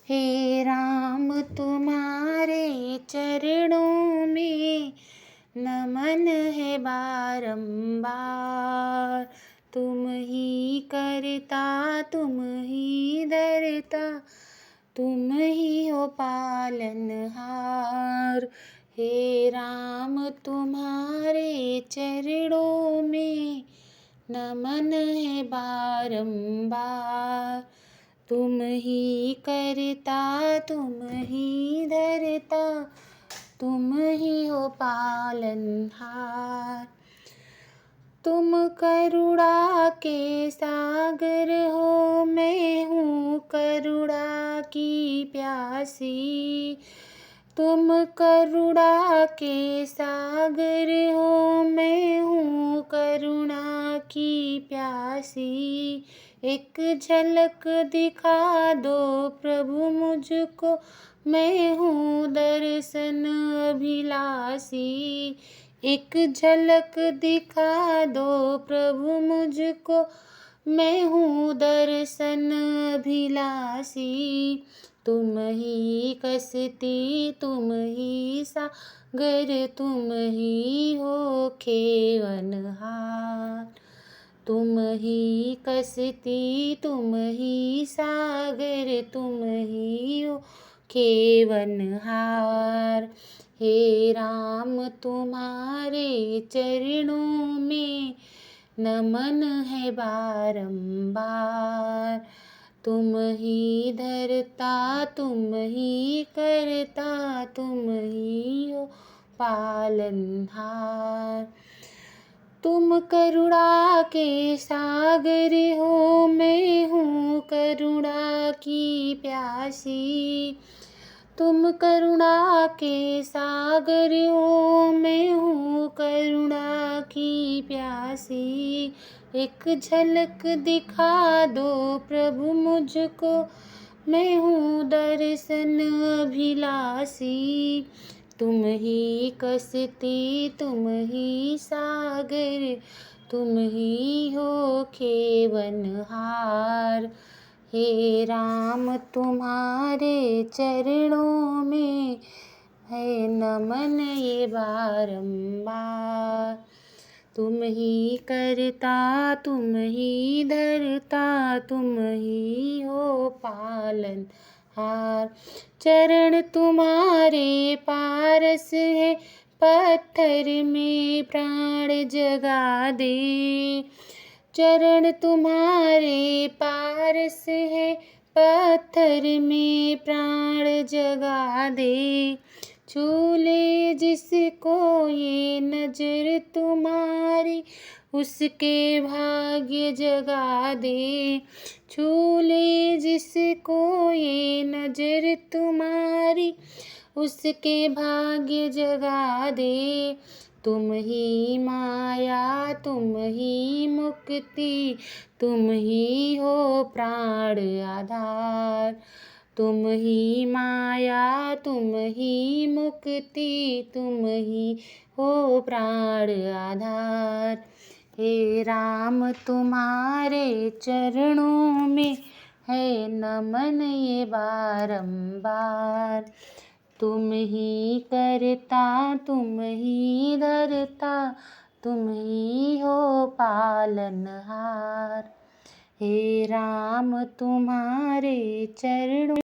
हे राम तुम्हारे चरणों में नमन है बारंबार। तुम ही करता तुम ही धरता तुम ही हो पालनहार। हे राम तुम्हारे चरणों में नमन है बारंबार। तुम ही करता तुम ही धरता तुम ही हो पालनहार। तुम करुणा के सागर हो, मैं हूँ करुणा की प्यासी। तुम करुणा के सागर हो, मैं हूँ करुणा की प्यासी। एक झलक दिखा दो प्रभु मुझको, मैं हूँ दर्शन अभिलाषी। एक झलक दिखा दो प्रभु मुझको, मैं हूँ दर्शन अभिलाषी। तुम ही कश्ती तुम ही सागर तुम ही हो खेवनहार। तुम ही कश्ती तुम ही सागर तुम ही हो खेवनहार। हे राम तुम्हारे चरणों में नमन है बारंबार। तुम ही धरता तुम ही करता तुम ही हो पालनहार। तुम करुणा के सागर हो, मैं हूँ करुणा की प्यासी। तुम करुणा के सागर हो, मैं हूँ करुणा की प्यासी। एक झलक दिखा दो प्रभु मुझको, मैं हूँ दर्शन अभिलाषी। तुम ही कश्ती तुम ही सागर तुम ही हो खेवनहार। हे राम तुम्हारे चरणों में है नमन ये बारंबार। तुम ही करता तुम ही धरता तुम ही हो पालनहार। चरण तुम्हारे पारस है, पत्थर में प्राण जगा दे। चरण तुम्हारे पारस है, पत्थर में प्राण जगा दे। छू ले जिसको ये नजर तुम्हारी, उसके भाग्य जगा दे। छू ले जिसको ये नजर तुम्हारी, उसके भाग्य जगा दे। तुम ही माया तुम ही मुक्ति तुम ही हो प्राण आधार। तुम ही माया तुम ही मुक्ति तुम ही हो प्राण आधार। हे राम तुम्हारे चरणों में है नमन ये बारंबार। तुम ही करता तुम ही धरता तुम ही हो पालनहार। हे राम तुम्हारे चरणों